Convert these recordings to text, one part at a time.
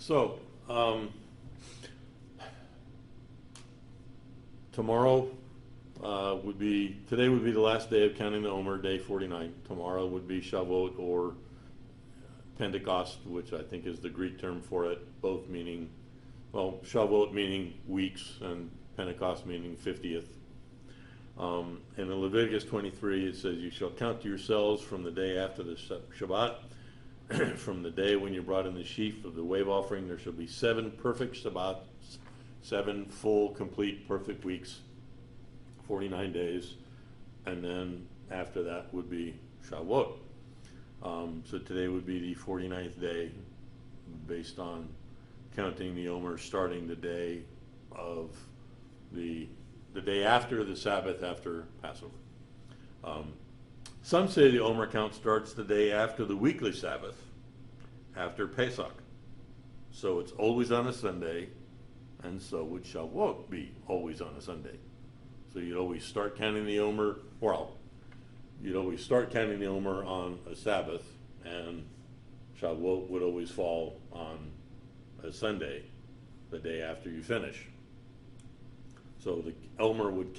So, tomorrow today would be the last day of counting the Omer, day 49. Tomorrow would be Shavuot or Pentecost, which I think is the Greek term for it, both meaning, well, Shavuot meaning weeks and Pentecost meaning 50th. In Leviticus 23, it says, "You shall count to yourselves from the day after the Shabbat, from the day when you brought in the sheaf of the wave offering, there shall be 7 perfect Shabbats, 7 full, complete, perfect weeks, 49 days, and then after that would be Shavuot." So today would be the 49th day, based on counting the Omer, starting the day of the day after the Sabbath after Passover. Some say the Omer count starts the day after the weekly Sabbath, after Pesach. So it's always on a Sunday, and so would Shavuot be always on a Sunday. So you'd always start counting the Omer, you'd always start counting the Omer on a Sabbath, and Shavuot would always fall on a Sunday, the day after you finish. So the Omer would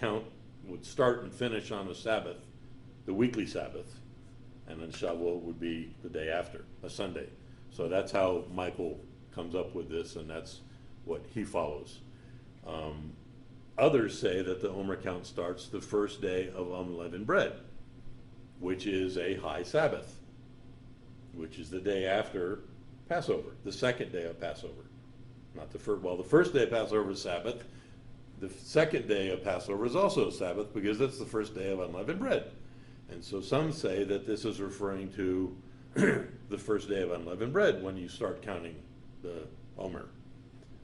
start and finish on a Sabbath, the weekly Sabbath, and then Shavuot would be the day after, a Sunday. So that's how Michael comes up with this, and that's what he follows. Others say that the Omer count starts the first day of unleavened bread, which is a high Sabbath, which is the day after Passover, the second day of Passover. Not the first, well, the first day of Passover is Sabbath. The second day of Passover is also Sabbath because that's the first day of unleavened bread. And so some say that this is referring to the first day of unleavened bread when you start counting the Omer,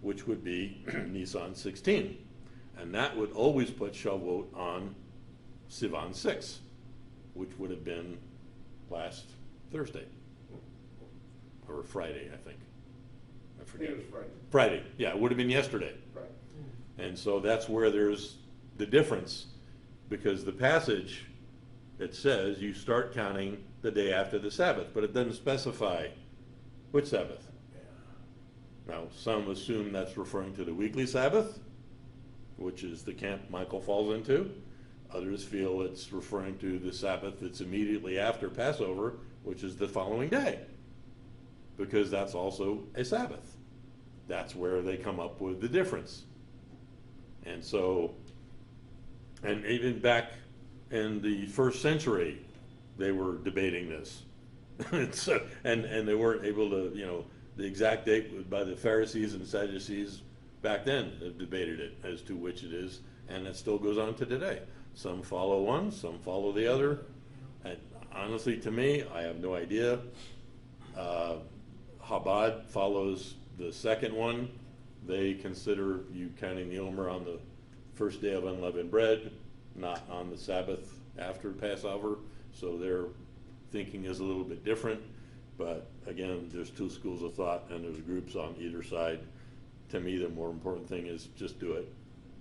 which would be Nisan 16. And that would always put Shavuot on Sivan 6, which would have been last Thursday. Or Friday, I think. I forget. It was Friday. Friday, yeah, it would have been yesterday. Right. And so that's where there's the difference, because the passage, it says you start counting the day after the Sabbath, but it doesn't specify which Sabbath. Now, some assume that's referring to the weekly Sabbath, which is the camp Michael falls into. Others feel it's referring to the Sabbath that's immediately after Passover, which is the following day, because that's also a Sabbath. That's where they come up with the difference. And so, and even back in the first century, they were debating this. and they weren't able to, the exact date by the Pharisees and Sadducees back then have debated it as to which it is, and it still goes on to today. Some follow one, some follow the other. And honestly, to me, I have no idea. Chabad follows the second one. They consider you counting the Omer on the first day of unleavened bread, not on the Sabbath after Passover. So their thinking is a little bit different. But again, there's 2 schools of thought, and there's groups on either side. To me, the more important thing is just do it.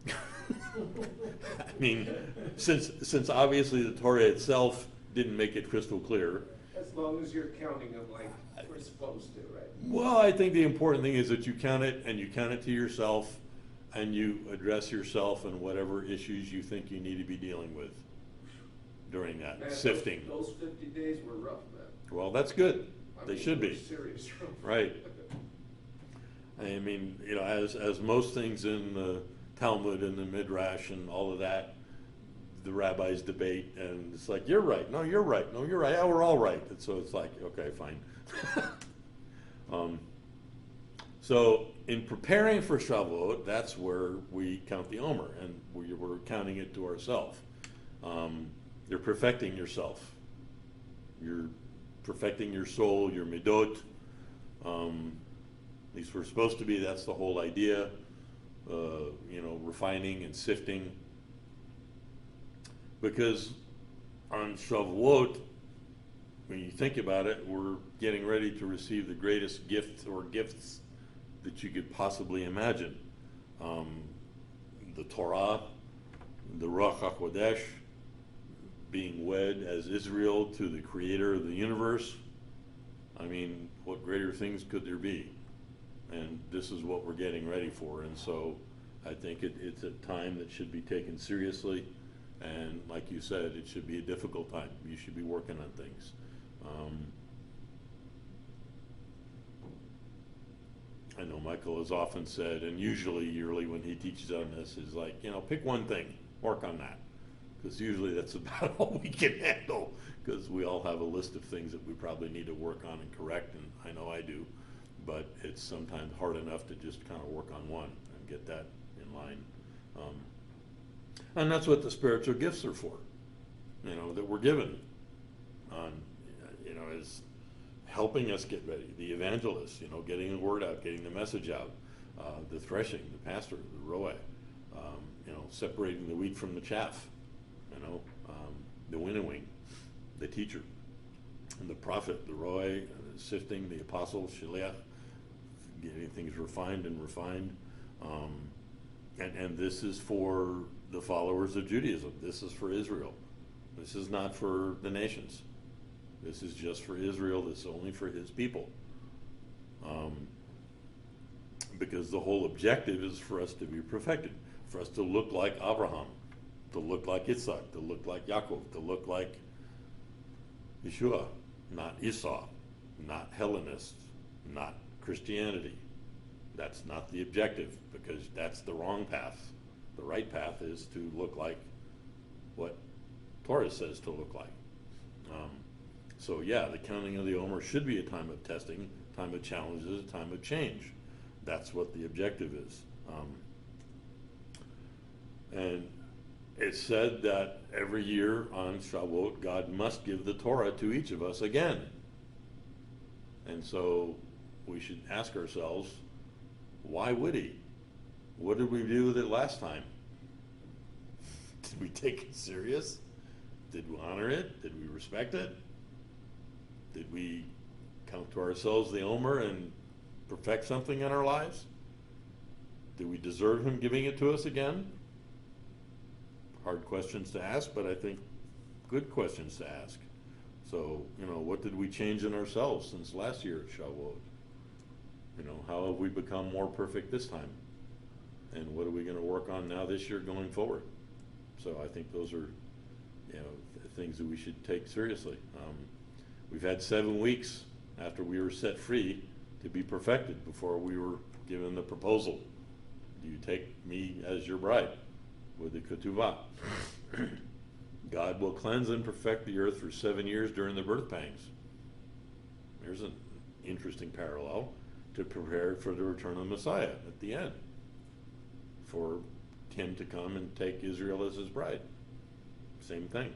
I mean, since obviously the Torah itself didn't make it crystal clear. As long as you're counting them like we're supposed to, right? Well, I think the important thing is that you count it, and you count it to yourself, and you address yourself and whatever issues you think you need to be dealing with during that Man, sifting. Those 50 days were rough, man. Well, that's good. They should be. Serious rough. Right. I mean, as most things in the Talmud and the Midrash and all of that, the rabbis debate, and it's like, you're right, no, you're right, no, you're right, yeah, we're all right. And so it's like, okay, fine. So in preparing for Shavuot, that's where we count the Omer, and we're counting it to ourselves. You're perfecting yourself. You're perfecting your soul, your midot. At least we're supposed to be. That's the whole idea. Refining and sifting. Because on Shavuot, when you think about it, we're getting ready to receive the greatest gift or gifts that you could possibly imagine. The Torah, the Ruach HaKodesh, being wed as Israel to the creator of the universe. I mean, what greater things could there be? And this is what we're getting ready for. And so I think it's a time that should be taken seriously. And like you said, it should be a difficult time. You should be working on things. I know Michael has often said, and usually yearly when he teaches on this, is like, pick one thing, work on that. Because usually that's about all we can handle, because we all have a list of things that we probably need to work on and correct, and I know I do. But it's sometimes hard enough to just kind of work on one and get that in line. And that's what the spiritual gifts are for, that we're given on, is helping us get ready. The evangelists, getting the word out, getting the message out, the threshing, the pastor, the roe, separating the wheat from the chaff, the winnowing, the teacher, and the prophet, the roe, the sifting, the apostle, shaliach, getting things refined and refined. And this is for the followers of Judaism. This is for Israel. This is not for the nations. This is just for Israel. This is only for his people. Because the whole objective is for us to be perfected, for us to look like Abraham, to look like Isaac, to look like Yaakov, to look like Yeshua, not Esau, not Hellenists, not Christianity. That's not the objective, because that's the wrong path. The right path is to look like what Torah says to look like. So yeah, the counting of the Omer should be a time of testing, time of challenges, a time of change. That's what the objective is. And it's said that every year on Shavuot, God must give the Torah to each of us again. And so we should ask ourselves, why would he? What did we do with it last time? Did we take it serious? Did we honor it? Did we respect it? Did we count to ourselves the Omer and perfect something in our lives? Do we deserve him giving it to us again? Hard questions to ask, but I think good questions to ask. So, what did we change in ourselves since last year at Shavuot? How have we become more perfect this time? And what are we going to work on now this year going forward? So I think those are, things that we should take seriously. We've had 7 weeks after we were set free to be perfected before we were given the proposal. Do you take me as your bride? With the ketuvah. God will cleanse and perfect the earth for 7 years during the birth pangs. There's an interesting parallel to prepare for the return of the Messiah at the end, for him to come and take Israel as his bride. Same thing.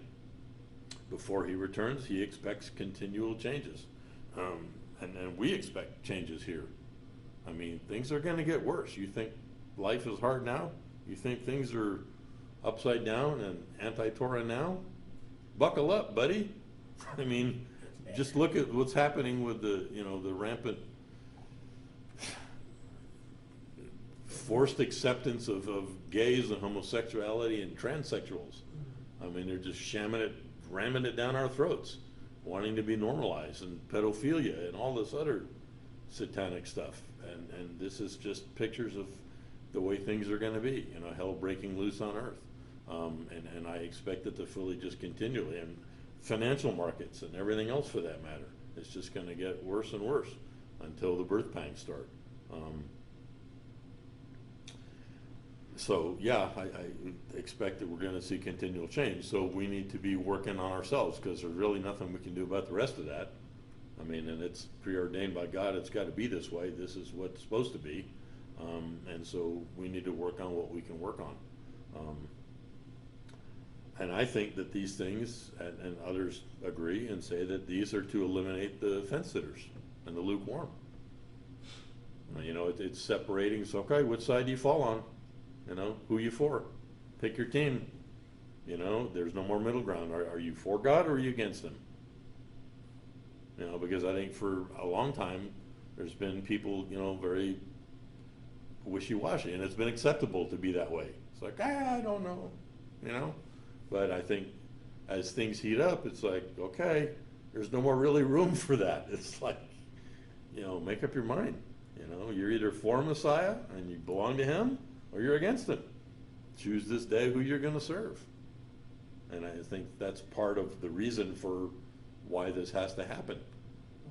Before he returns, he expects continual changes. And we expect changes here. I mean, things are going to get worse. You think life is hard now? You think things are upside down and anti-Torah now? Buckle up, buddy. I mean, just look at what's happening with the rampant forced acceptance of gays and homosexuality and transsexuals. I mean, they're just ramming it down our throats, wanting to be normalized, and pedophilia and all this other satanic stuff. And this is just pictures of the way things are going to be, hell breaking loose on earth. And I expect it to fully just continually, and financial markets and everything else for that matter. It's just going to get worse and worse until the birth pangs start. So yeah, I expect that we're going to see continual change. So we need to be working on ourselves, because there's really nothing we can do about the rest of that. I mean, and it's preordained by God. It's got to be this way. This is what's supposed to be. And so we need to work on what we can work on. And I think that these things, and others agree and say that these are to eliminate the fence sitters and the lukewarm. It's separating. So, okay, which side do you fall on? Who you for? Pick your team. There's no more middle ground. Are you for God or are you against him? Because I think for a long time there's been people, very wishy-washy, and it's been acceptable to be that way. It's like, I don't know, But I think as things heat up, it's like, okay, there's no more really room for that. It's like, make up your mind. You know, you're either for Messiah and you belong to him, or you're against him. Choose this day who you're going to serve. And I think that's part of the reason for why this has to happen.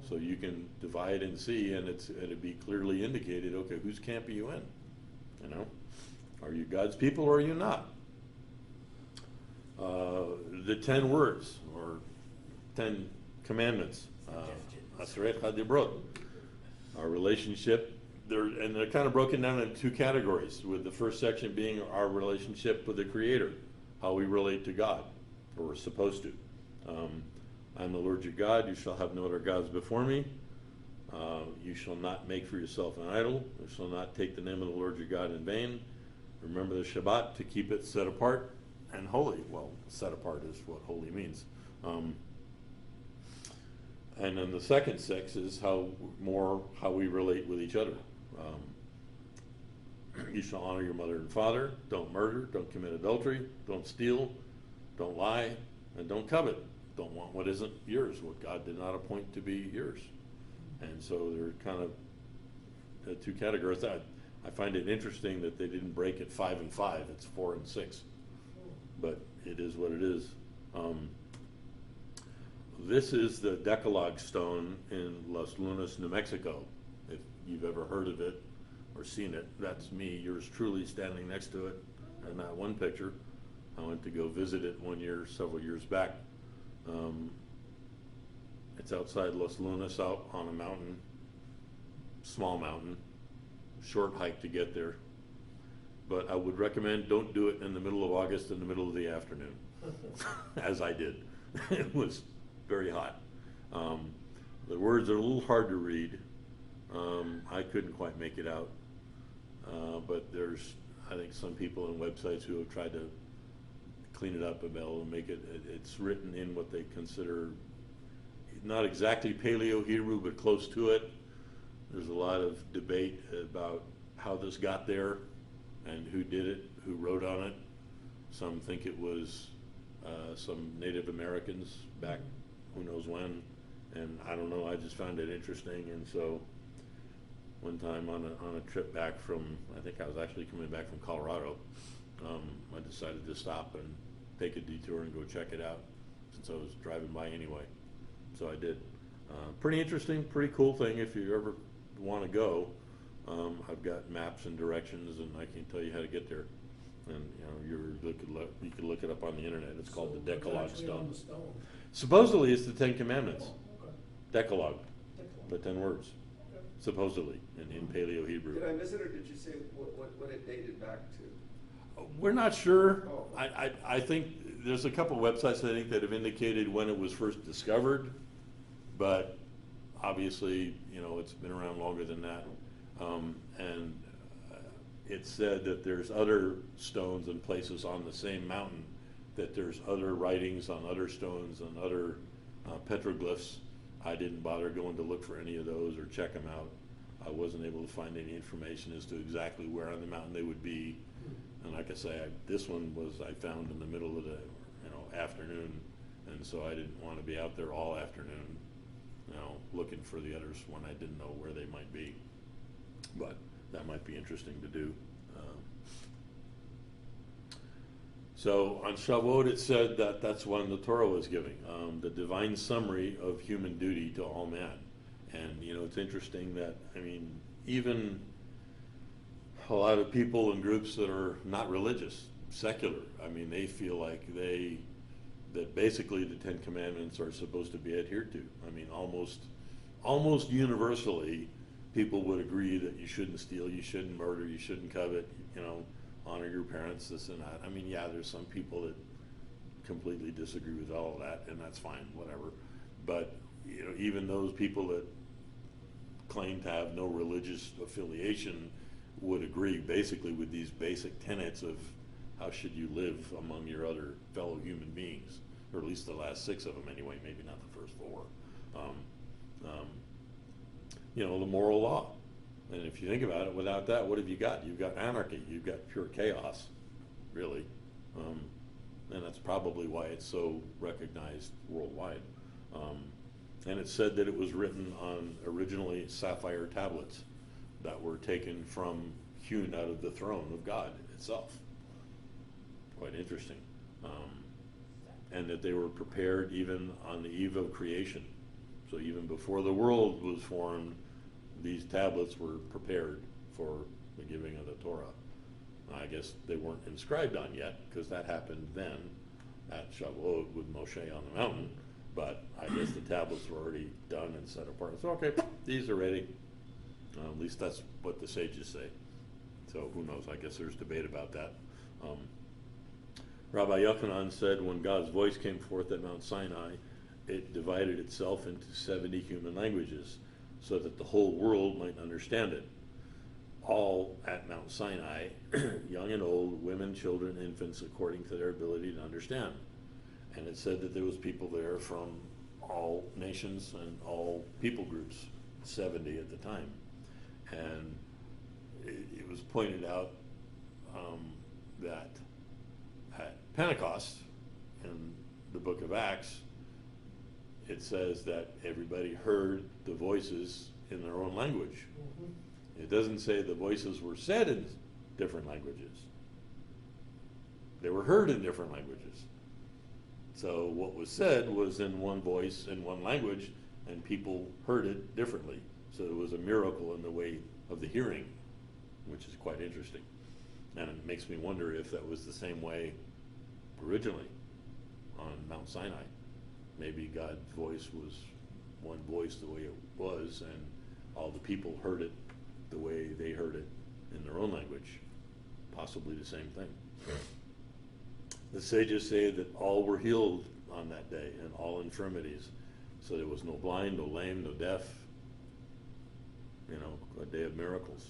So you can divide and see, and it'd be clearly indicated, okay, whose camp are you in? You know, are you God's people or are you not? The 10 words, or 10 commandments, Aseret HaDibrot, our relationship, they're kind of broken down into 2 categories, with the first section being our relationship with the Creator, how we relate to God, or we're supposed to. I'm the Lord your God, you shall have no other gods before me. You shall not make for yourself an idol. You shall not take the name of the Lord your God in vain. Remember the Shabbat to keep it set apart and holy. Well, set apart is what holy means. And then the second 6 is how we relate with each other. You shall honor your mother and father. Don't murder. Don't commit adultery. Don't steal. Don't lie. And don't covet. Don't want what isn't yours, what God did not appoint to be yours. And so they're kind of the 2 categories. I find it interesting that they didn't break it 5 and 5. It's 4 and 6. But it is what it is. This is the Decalogue stone in Las Lunas, New Mexico. If you've ever heard of it or seen it, that's me, yours truly, standing next to it in that one picture. I went to go visit it one year, several years back. It's outside Las Lunas, out on a mountain, small mountain, short hike to get there. But I would recommend don't do it in the middle of August in the middle of the afternoon, as I did. It was very hot. The words are a little hard to read. I couldn't quite make it out. But there's, I think, some people on websites who have tried to clean it up and be able to make it, it's written in what they consider not exactly Paleo-Hebrew, but close to it. There's a lot of debate about how this got there and who did it, who wrote on it. Some think it was some Native Americans back who knows when, and I don't know, I just found it interesting. And so one time on a trip back from, I think I was actually coming back from Colorado, I decided to stop and take a detour and go check it out, since I was driving by anyway. So I did. Pretty interesting, pretty cool thing if you ever want to go. I've got maps and directions, and I can tell you how to get there. And you could look it up on the internet. It's called the Decalogue Stone. Supposedly, it's the 10 Commandments. Okay. Decalogue, the 10 words, supposedly, in Paleo-Hebrew. Did I miss it, or did you say what it dated back to? We're not sure. Oh. I think there's a couple websites, I think, that have indicated when it was first discovered, but obviously, it's been around longer than that. And it said that there's other stones and places on the same mountain, that there's other writings on other stones and other petroglyphs. I didn't bother going to look for any of those or check them out. I wasn't able to find any information as to exactly where on the mountain they would be. And like I say, this one I found in the middle of the afternoon, and so I didn't want to be out there all afternoon, looking for the others when I didn't know where they might be. But that might be interesting to do. So on Shavuot, it said that that's when the Torah was giving, the divine summary of human duty to all man. And it's interesting that, even a lot of people and groups that are not religious, secular, they feel like that basically the 10 Commandments are supposed to be adhered to. Almost universally, people would agree that you shouldn't steal, you shouldn't murder, you shouldn't covet, honor your parents, this and that. There's some people that completely disagree with all of that, and that's fine, whatever. But, even those people that claim to have no religious affiliation would agree basically with these basic tenets of how should you live among your other fellow human beings, or at least the last 6 of them anyway, maybe not the first 4. The moral law. And if you think about it, without that, what have you got? You've got anarchy, you've got pure chaos, really. And that's probably why it's so recognized worldwide. And it said that it was written on originally sapphire tablets, that were taken from, hewn out of the throne of God itself. Quite interesting. And that they were prepared even on the eve of creation. So even before the world was formed, these tablets were prepared for the giving of the Torah. I guess they weren't inscribed on yet, because that happened then at Shavuot with Moshe on the mountain. But I guess the tablets were already done and set apart. So, okay, these are ready. At least that's what the sages say. So who knows? I guess there's debate about that. Rabbi Yochanan said when God's voice came forth at Mount Sinai, it divided itself into 70 human languages so that the whole world might understand it. All at Mount Sinai, young and old, women, children, infants, according to their ability to understand. And it said that there was people there from all nations and all people groups, 70 at the time. And it was pointed out that at Pentecost, in the book of Acts, it says that everybody heard the voices in their own language. Mm-hmm. It doesn't say the voices were said in different languages. They were heard in different languages. So what was said was in one voice, in one language, and people heard it differently. So it was a miracle in the way of the hearing, which is quite interesting. And it makes me wonder if that was the same way originally on Mount Sinai. Maybe God's voice was one voice the way it was, and all the people heard it the way they heard it in their own language. Possibly the same thing. The sages say that all were healed on that day, and all infirmities. So there was no blind, no lame, no deaf. A day of miracles,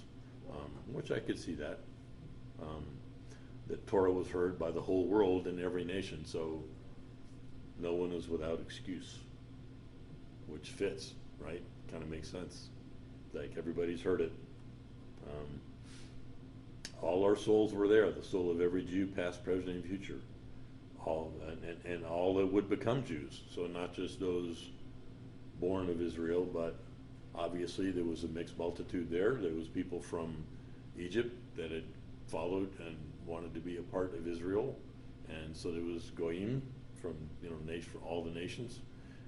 which I could see that. That Torah was heard by the whole world in every nation, so no one is without excuse, which fits, right? Kind of makes sense. Like everybody's heard it. All our souls were there, the soul of every Jew, past, present, and future. All and all that would become Jews. So not just those born of Israel, but obviously there was a mixed multitude there. There was people from Egypt that had followed and wanted to be a part of Israel. And so there was Goyim from all the nations.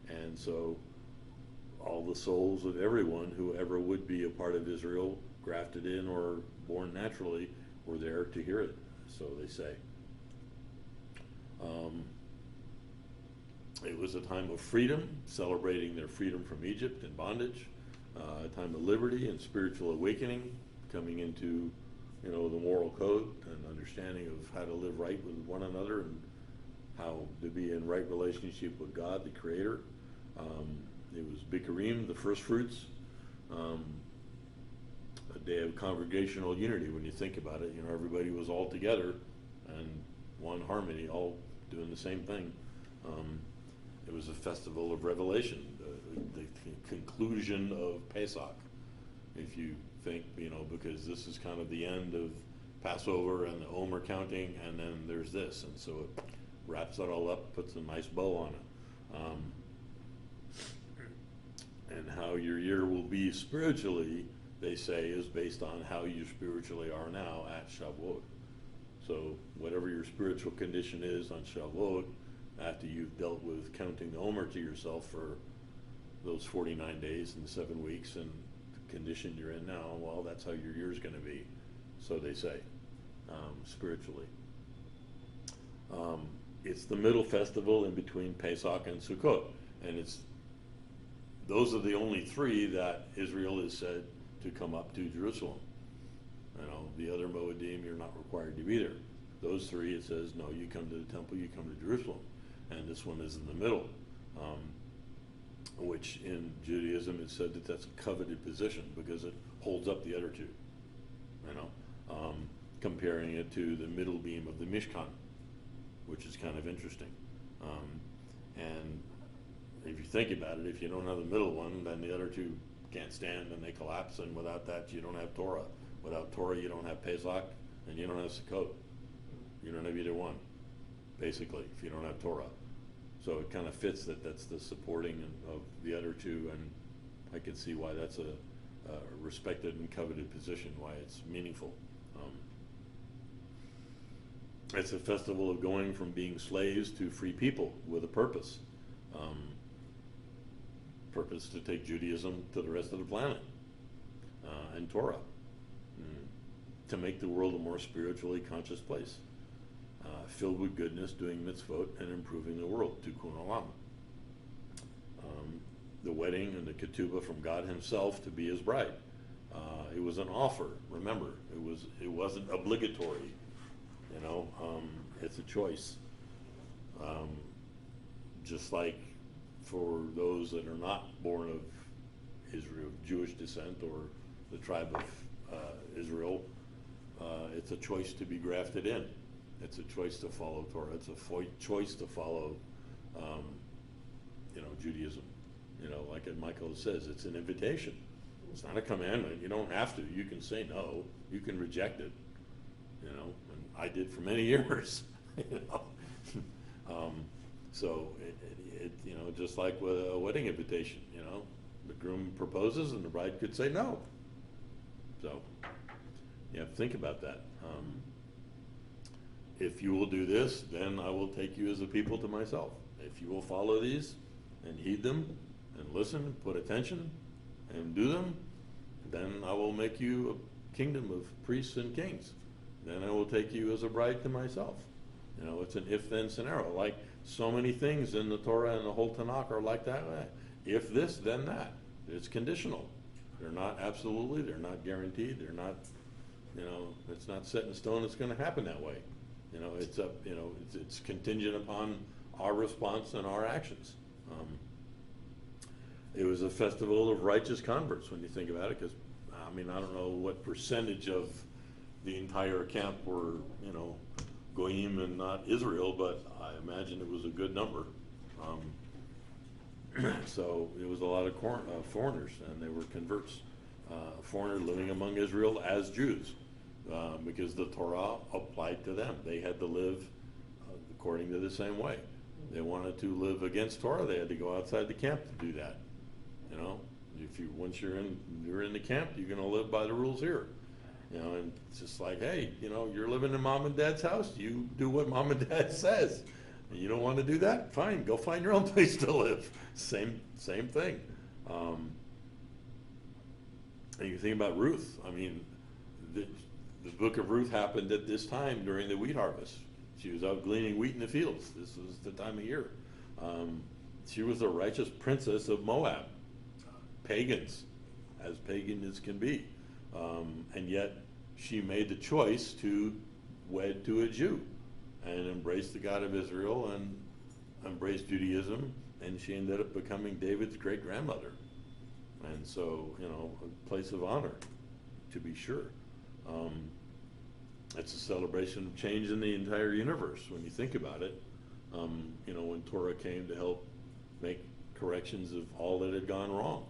And so all the souls of everyone who ever would be a part of Israel, grafted in or born naturally, were there to hear it, so they say. It was a time of freedom, celebrating their freedom from Egypt and bondage, a time of liberty and spiritual awakening, coming into the moral code and understanding of how to live right with one another and how to be in right relationship with God, the Creator. It was Bikurim, the first fruits, a day of congregational unity. When you think about it, everybody was all together and one harmony, all doing the same thing. It was a festival of revelation, the conclusion of Pesach, if you think, because this is kind of the end of Passover and the Omer counting, and then there's this, and so it wraps it all up, puts a nice bow on it. And how your year will be spiritually, they say, is based on how you spiritually are now at Shavuot. So whatever your spiritual condition is on Shavuot, after you've dealt with counting the Omer to yourself for those 49 days and 7 weeks and the condition you're in now, well, that's how your year's going to be, so they say, spiritually. It's the middle festival in between Pesach and Sukkot, and those are the only three that Israel is said to come up to Jerusalem. The other Moedim, you're not required to be there. Those three, it says, no, you come to the temple, you come to Jerusalem. And this one is in the middle, which in Judaism is said that that's a coveted position because it holds up the other two, comparing it to the middle beam of the Mishkan, which is kind of interesting. And if you think about it, if you don't have the middle one, then the other two can't stand and they collapse, and without that you don't have Torah. Without Torah you don't have Pesach, and you don't have Sukkot. You don't have either one, basically, if you don't have Torah. So it kind of fits that's the supporting of the other two, and I can see why that's a respected and coveted position, why it's meaningful. It's a festival of going from being slaves to free people with a purpose. Purpose to take Judaism to the rest of the planet, and Torah, to make the world a more spiritually conscious place, filled with goodness, doing mitzvot, and improving the world, tikkun olam. The wedding and the ketubah from God Himself to be His bride. It was an offer. Remember, it wasn't obligatory. It's a choice. Just like for those that are not born of Israel, Jewish descent, or the tribe of Israel, it's a choice to be grafted in. It's a choice to follow Torah. It's a choice to follow, Judaism. Like Michael says, it's an invitation. It's not a commandment. You don't have to. You can say no. You can reject it. And I did for many years. So it just like with a wedding invitation. The groom proposes and the bride could say no. So you have to think about that. If you will do this, then I will take you as a people to myself. If you will follow these and heed them and listen, put attention and do them, then I will make you a kingdom of priests and kings. Then I will take you as a bride to myself. It's an if-then scenario. Like so many things in the Torah and the whole Tanakh are like that. If this, then that. It's conditional. They're not absolutely, they're not guaranteed, they're not, it's not set in stone, it's going to happen that way. It's up, it's contingent upon our response and our actions. It was a festival of righteous converts when you think about it, because, I don't know what percentage of the entire camp were, Goyim and not Israel, but I imagine it was a good number. So it was a lot of foreigners, and they were converts, foreigners living among Israel as Jews, because the Torah applied to them. They had to live according to the same way. They wanted to live against Torah, they had to go outside the camp to do that. Once you're in the camp, you're going to live by the rules here. And it's just like, hey, you're living in mom and dad's house, you do what mom and dad says. And you don't want to do that? Fine, go find your own place to live. Same thing. And you think about Ruth. The book of Ruth happened at this time during the wheat harvest. She was out gleaning wheat in the fields. This was the time of year. She was a righteous princess of Moab. Pagans, as pagan as can be. And yet she made the choice to wed to a Jew and embrace the God of Israel and embrace Judaism, and she ended up becoming David's great-grandmother. And so, a place of honor, to be sure. It's a celebration of change in the entire universe when you think about it. When Torah came to help make corrections of all that had gone wrong.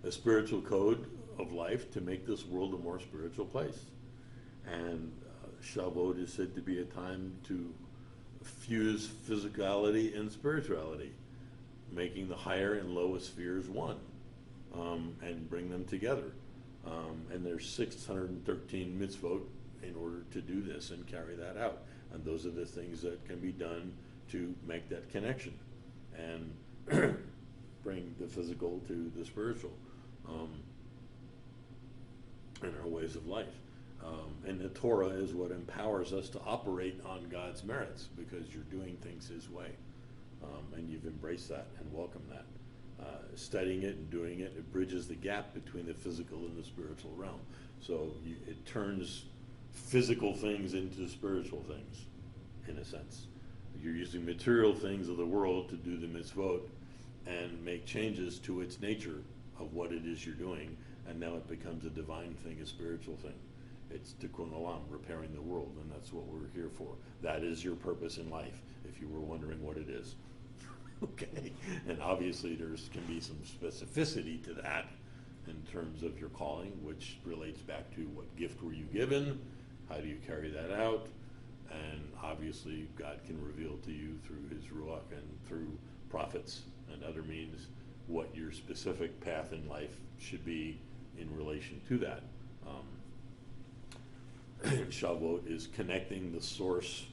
A spiritual code of life to make this world a more spiritual place. And Shavuot is said to be a time to fuse physicality and spirituality, making the higher and lowest spheres one, and bring them together. And there's 613 mitzvot in order to do this and carry that out. And those are the things that can be done to make that connection and bring the physical to the spiritual in our ways of life. And the Torah is what empowers us to operate on God's merits, because you're doing things His way. And you've embraced that and welcomed that. Studying it and doing it, it bridges the gap between the physical and the spiritual realm. So it turns physical things into spiritual things, in a sense. You're using material things of the world to do the mitzvot and make changes to its nature of what it is you're doing, and now it becomes a divine thing, a spiritual thing. It's tikkun olam, repairing the world, and that's what we're here for. That is your purpose in life, if you were wondering what it is. Okay, and obviously there's can be some specificity to that in terms of your calling, which relates back to what gift were you given, how do you carry that out, and obviously God can reveal to you through His Ruach and through prophets and other means what your specific path in life should be in relation to that. Shavuot is connecting the source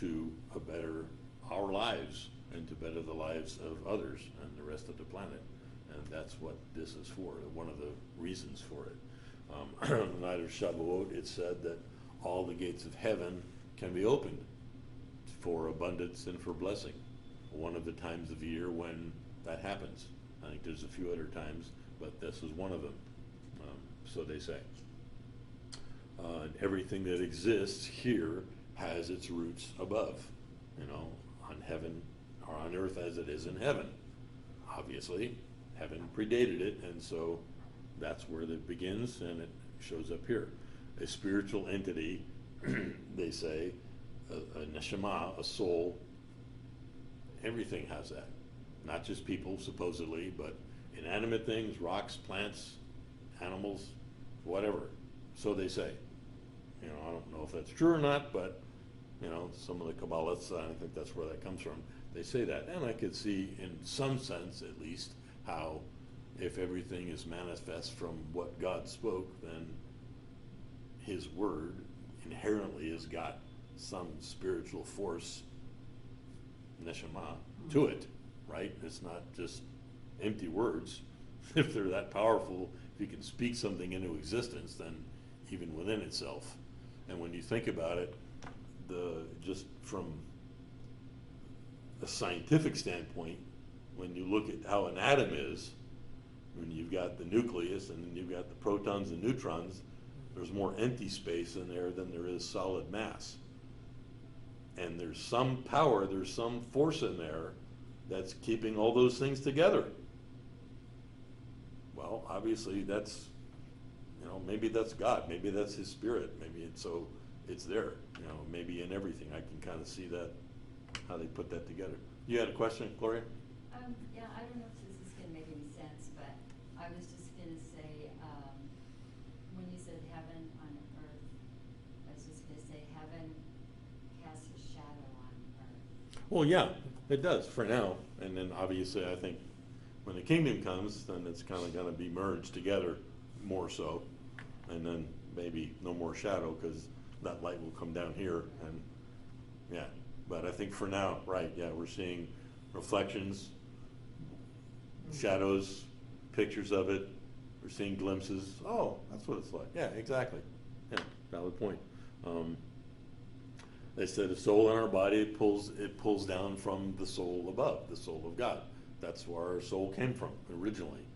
to a better our lives and to better the lives of others and the rest of the planet. And that's what this is for, one of the reasons for it. On the night of Shavuot, it said that all the gates of heaven can be opened for abundance and for blessing. One of the times of year when that happens. I think there's a few other times, but this is one of them. So they say. And everything that exists here has its roots above, on heaven or on earth as it is in heaven. Obviously, heaven predated it, and so that's where it begins, and it shows up here. A spiritual entity, they say, a neshama, a soul, everything has that. Not just people, supposedly, but inanimate things, rocks, plants, animals, whatever. So they say. I don't know if that's true or not, but, some of the Kabbalists, I think that's where that comes from. They say that. And I could see, in some sense at least, how if everything is manifest from what God spoke, then his word inherently has got some spiritual force, neshama, to it, right? It's not just empty words. If they're that powerful, if you can speak something into existence, then even within itself. And when you think about it, just from a scientific standpoint, when you look at how an atom is, when you've got the nucleus and then you've got the protons and neutrons, there's more empty space in there than there is solid mass. And there's some power, there's some force in there that's keeping all those things together. Well, obviously that's, maybe that's God, maybe that's his spirit, maybe it's there, maybe in everything. I can kind of see that, how they put that together. You had a question, Gloria? Yeah, I don't know if this is going to make any sense, but I was just going to say, when you said heaven on earth, I was just going to say heaven casts a shadow on earth. Well, yeah, it does for now. And then obviously I think when the kingdom comes, then it's kind of going to be merged together more so. And then maybe no more shadow because that light will come down here. And yeah, but I think for now, right, yeah, we're seeing reflections, shadows, pictures of it. We're seeing glimpses. Oh, that's what it's like. Yeah, exactly. Yeah, valid point. They said a soul in our body, it pulls down from the soul above, the soul of God. That's where our soul came from originally.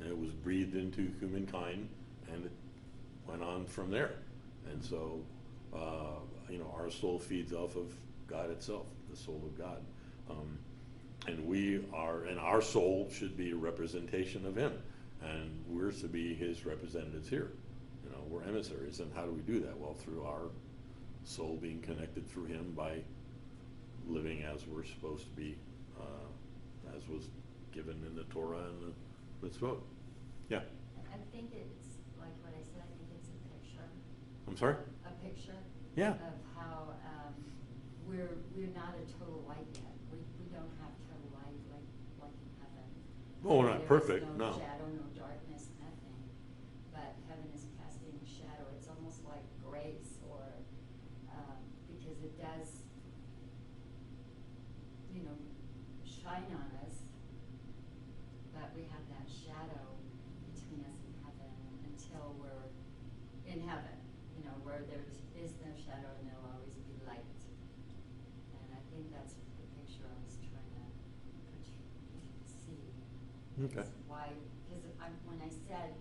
And it was breathed into humankind, and it went on from there. And so, our soul feeds off of God itself, the soul of God. And our soul should be a representation of him. And we're to be his representatives here. We're emissaries. And how do we do that? Well, through our soul being connected through him by living as we're supposed to be, as was given in the Torah and the mitzvot. Yeah. I think it's like what I said. I think it's a picture. I'm sorry? A picture. Yeah. Of how we're not a total light yet. We don't have total light like in heaven. Oh, we're not perfect. There's No. shadow, no darkness, nothing. But heaven is casting a shadow. It's almost like grace, or because it does, shine on us. But we have that shadow between us and heaven until we're in heaven, where there is no shadow and there'll always be light. And I think that's the picture I was trying to see. Okay. Why? Because when I said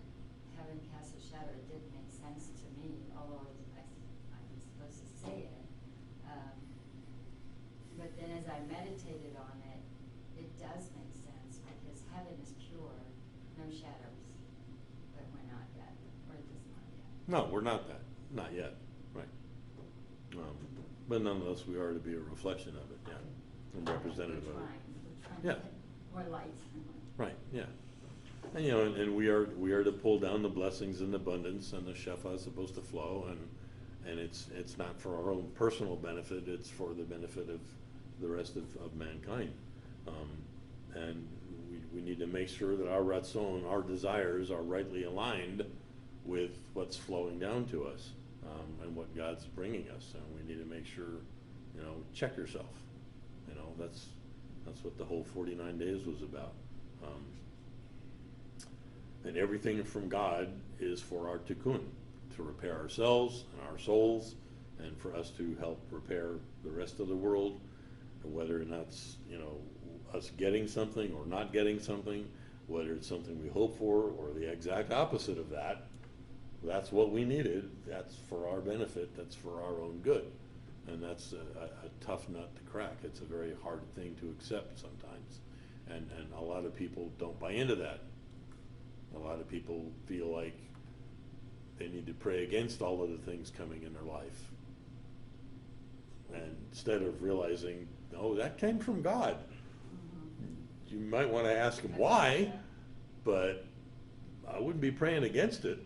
heaven casts a shadow, it didn't make sense to me, although I was supposed to say it. But then as I meditated on it, it does make sense because heaven is pure, no shadows. But we're not yet, or just not yet. No, we're not that. Not yet. Right. But nonetheless, we are to be a reflection of it, yeah. And representative of it. We're trying Yeah. to get more light. Right, yeah. And, and we are to pull down the blessings and abundance, and the shefa is supposed to flow, and it's not for our own personal benefit, it's for the benefit of the rest of mankind. And we need to make sure that our ratzon, our desires, are rightly aligned with what's flowing down to us, and what God's bringing us. And we need to make sure, check yourself. That's what the whole 49 days was about. And everything from God is for our tikkun, to repair ourselves and our souls, and for us to help repair the rest of the world, and whether or not it's, us getting something or not getting something, whether it's something we hope for or the exact opposite of that. That's what we needed. That's for our benefit. That's for our own good. And that's a tough nut to crack. It's a very hard thing to accept sometimes. And a lot of people don't buy into that. A lot of people feel like they need to pray against all of the things coming in their life. And instead of realizing, no, that came from God. You might want to ask him why, but I wouldn't be praying against it.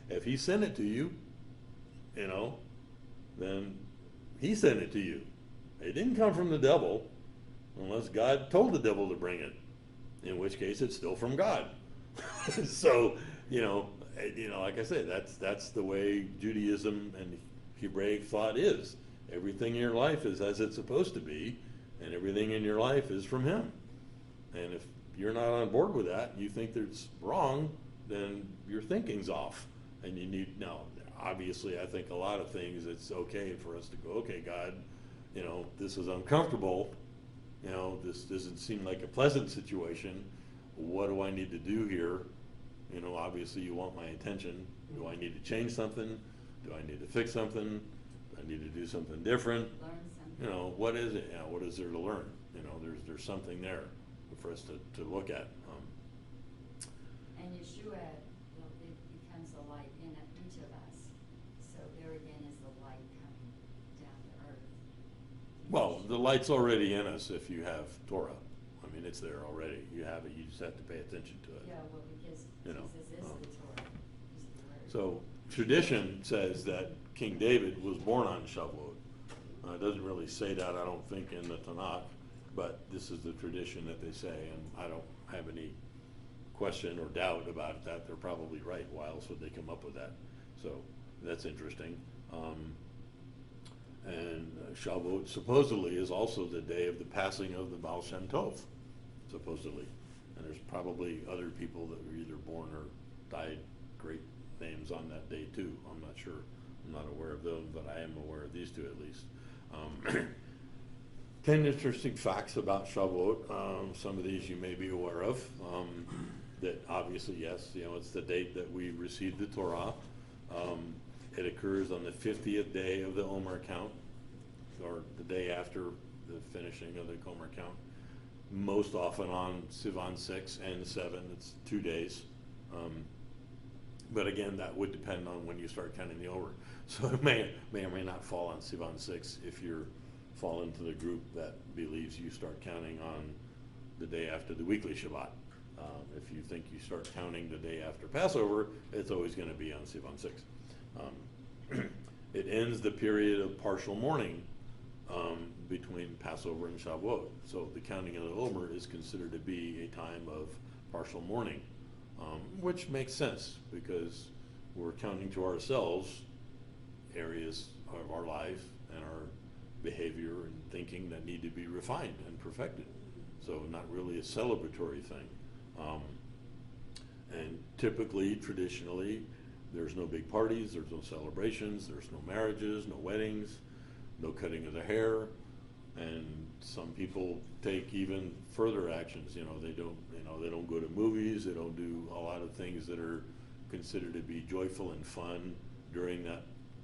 If he sent it to you, then he sent it to you. It didn't come from the devil, unless God told the devil to bring it, in which case it's still from God. So, like I said, that's the way Judaism and Hebraic thought is. Everything in your life is as it's supposed to be, and everything in your life is from him. And if you're not on board with that, you think that's wrong, then your thinking's off. And you need, now, obviously, I think a lot of things, it's okay for us to go, okay, God, this is uncomfortable. This doesn't seem like a pleasant situation. What do I need to do here? Obviously you want my attention. Do I need to change something? Do I need to fix something? Do I need to do something different? Learn something. What is it? What is there to learn? There's something there for us to look at. And Yeshua, it becomes a light in each of us. So there again is the light coming down to earth. Well, the light's already in us if you have Torah. I mean, it's there already. You have it. You just have to pay attention to it. Yeah, well, because Jesus is the Torah. He's the Word. So tradition says that King David was born on Shavuot. It doesn't really say that, I don't think, in the Tanakh, but this is the tradition that they say, and I don't have any question or doubt about that. They're probably right. Why else would they come up with that? So that's interesting. And Shavuot supposedly is also the day of the passing of the Baal Shem Tov, supposedly. And there's probably other people that were either born or died great names on that day too. I'm not sure. I'm not aware of them, but I am aware of these two at least. 10 interesting facts about Shavuot. Some of these you may be aware of. That obviously, yes, it's the date that we received the Torah. It occurs on the 50th day of the Omer count, or the day after the finishing of the Omer count. Most often on Sivan 6 and 7, it's 2 days. But again, that would depend on when you start counting the Omer. So it may or may not fall on Sivan 6 if you fall into the group that believes you start counting on the day after the weekly Shabbat. If you think you start counting the day after Passover, it's always going to be on Sivan 6. It ends the period of partial mourning between Passover and Shavuot. So the counting of the Omer is considered to be a time of partial mourning, which makes sense because we're counting to ourselves areas of our life and our behavior and thinking that need to be refined and perfected. So not really a celebratory thing. And typically, traditionally, there's no big parties, there's no celebrations, there's no marriages, no weddings, no cutting of the hair, and some people take even further actions. They don't go to movies, they don't do a lot of things that are considered to be joyful and fun during that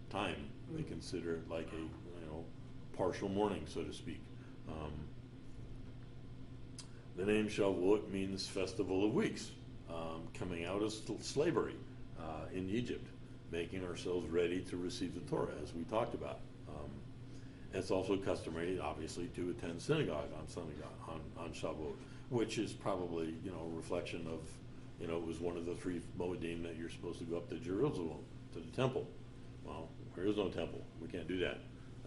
time. They consider it like a partial mourning, so to speak. The name Shavuot means Festival of Weeks, coming out of slavery in Egypt, making ourselves ready to receive the Torah, as we talked about. It's also customary, obviously, to attend synagogue on Shavuot, which is probably a reflection of it was one of the 3 Moedim that you're supposed to go up to Jerusalem, to the temple. Well, there is no temple. We can't do that.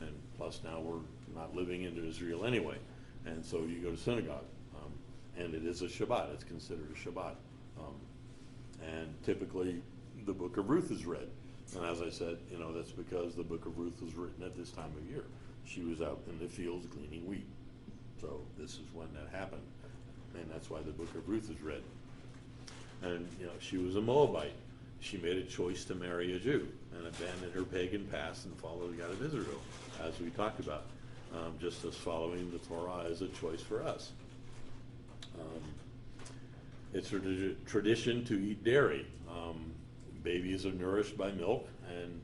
And plus now we're not living in Israel anyway. And so you go to synagogue. and it is a Shabbat. It's considered a Shabbat. And typically, the book of Ruth is read. And as I said, that's because the book of Ruth was written at this time of year. She was out in the fields gleaning wheat. So this is when that happened. And that's why the book of Ruth is read. And, she was a Moabite. She made a choice to marry a Jew and abandon her pagan past and follow the God of Israel, as we talked about. Just as following the Torah is a choice for us. It's a tradition to eat dairy. Babies are nourished by milk, and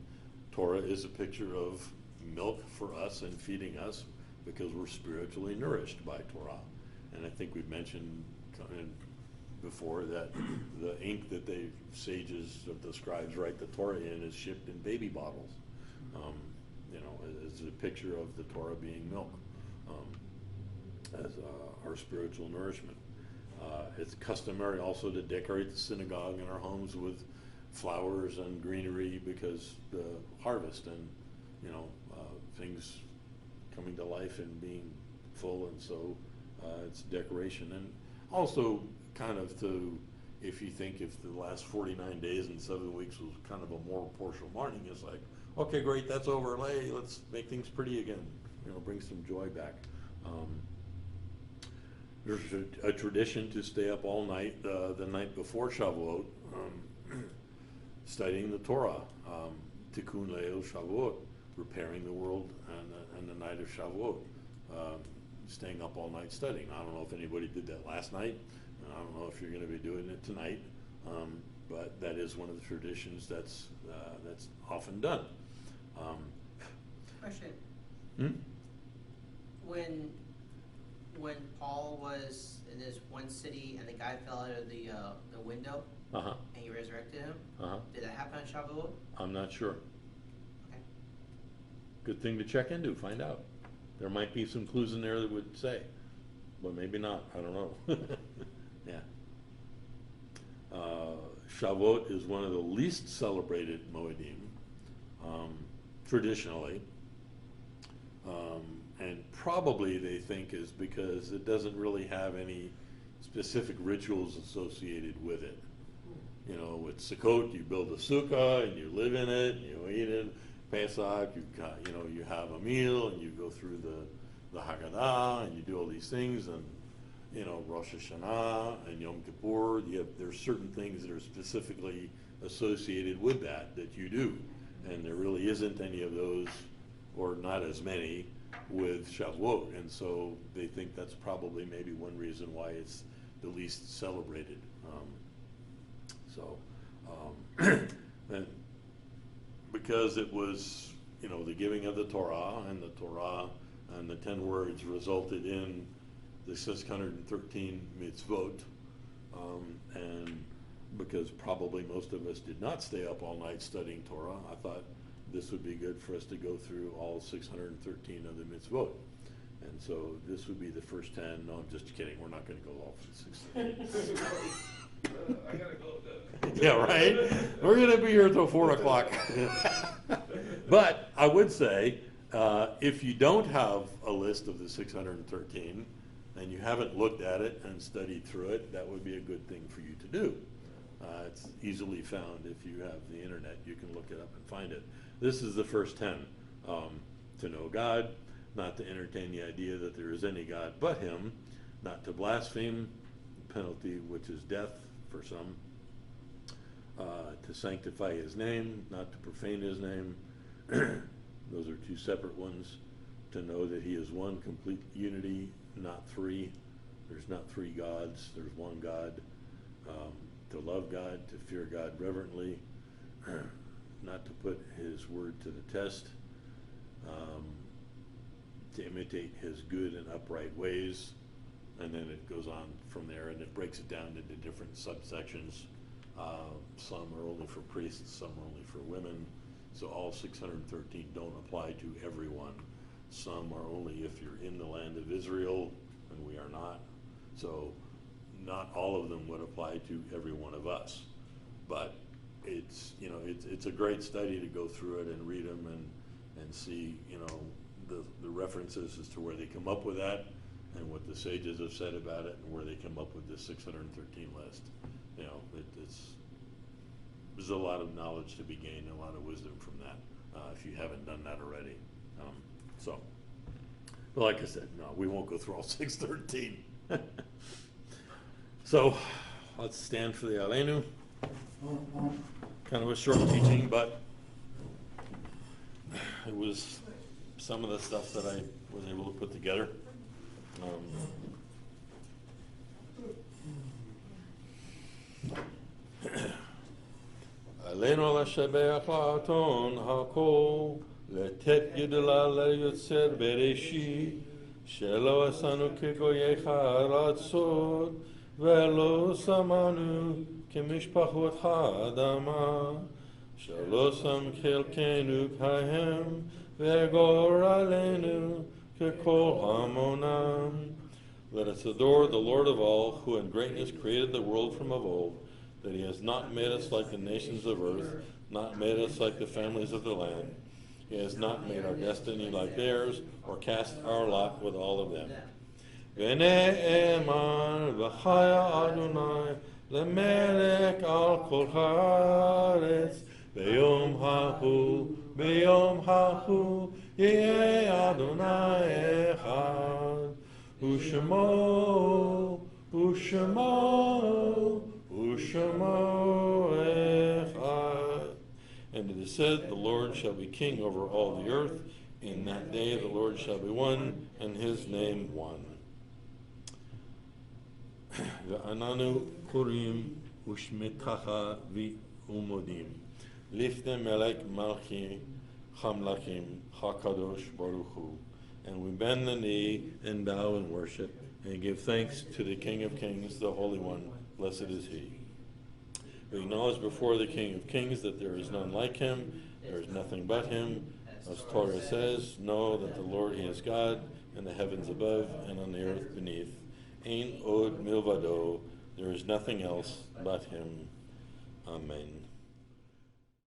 Torah is a picture of milk for us and feeding us because we're spiritually nourished by Torah. And I think we've mentioned before that the ink that the sages of the scribes write the Torah in is shipped in baby bottles. As a picture of the Torah being milk, as our spiritual nourishment. It's customary also to decorate the synagogue in our homes with flowers and greenery because the harvest and things coming to life and being full, and so it's decoration. And also kind of if you think if the last 49 days and 7 weeks was kind of a more partial morning, it's like, okay, great, that's over. Let's make things pretty again. Bring some joy back. There's a tradition to stay up all night the night before Shavuot, studying the Torah, Tikkun Leil Shavuot, repairing the world and the night of Shavuot, staying up all night studying. I don't know if anybody did that last night, and I don't know if you're going to be doing it tonight, but that is one of the traditions that's often done. Question. When Paul was in this one city and the guy fell out of the window and he resurrected him, did that happen on Shavuot? I'm not sure. Okay. Good thing to check into, find out. There might be some clues in there that would say, but maybe not. I don't know. Yeah. Shavuot is one of the least celebrated Moedim, traditionally. And probably they think is because it doesn't really have any specific rituals associated with it. With Sukkot, you build a sukkah and you live in it and you eat it. Pesach, you have a meal and you go through the Haggadah and you do all these things, and Rosh Hashanah and Yom Kippur. There's certain things that are specifically associated with that you do, and there really isn't any of those, or not as many, with Shavuot, and so they think that's probably maybe one reason why it's the least celebrated. And because it was, the giving of the Torah and the 10 words resulted in the 613 mitzvot, and because probably most of us did not stay up all night studying Torah, I thought this would be good for us to go through all 613 of the mitzvot. And so this would be the first 10. No, I'm just kidding. We're not going to go all 613. I gotta go. Yeah, right? We're going to be here until 4 o'clock. But I would say, if you don't have a list of the 613 and you haven't looked at it and studied through it, that would be a good thing for you to do. It's easily found if you have the internet. You can look it up and find it. This is the first 10. To know God, not to entertain the idea that there is any God but Him, not to blaspheme, penalty which is death for some, to sanctify His name, not to profane His name. Those are two separate ones. To know that He is one, complete unity, not three. There's not three gods, there's one God. To love God, to fear God reverently, not to put His word to the test, to imitate His good and upright ways, and then it goes on from there, and it breaks it down into different subsections. Some are only for priests, some are only for women, so all 613 don't apply to everyone. Some are only if you're in the land of Israel, and we are not. So not all of them would apply to every one of us, but it's a great study to go through it and read them and see the references as to where they come up with that, and what the sages have said about it, and where they come up with this 613 list. You know, there's a lot of knowledge to be gained, a lot of wisdom from that, if you haven't done that already. But like I said, no, we won't go through all 613. So, let's stand for the Aleinu. Kind of a short teaching, but it was some of the stuff that I was able to put together. Aleinu l'shabeach la'aton ha'kol לתת גדולה ליוצר בראשית, שלא עשנו כגוייך ארצות, ולא שמנו כמשפחות האדמה, שלא שם חלקנו כהם, וגורלנו ככל המונם. Let us adore the Lord of all, who in greatness created the world from of old, that he has not made us like the nations of earth, not made us like the families of the land. He has not made our destiny like theirs, or cast our lot with all of them. V'ne'eman v'chaya Adonai lemelech al kol haaretz b'yom hahu yeh Adonai echad u'shemo echad. And it is said, the Lord shall be king over all the earth. In that day the Lord shall be one, and his name one. Ve'ananu kurim ushmitacha v'umodim. Lifne melech malchi chamlakim hakadosh baruch hu. And we bend the knee and bow in worship, and give thanks to the King of Kings, the Holy One. Blessed is he. We acknowledge before the King of Kings that there is none like him, there is nothing but him. As Torah says, know that the Lord, he is God, in the heavens above and on the earth beneath. Ein od milvado, there is nothing else but him. Amen.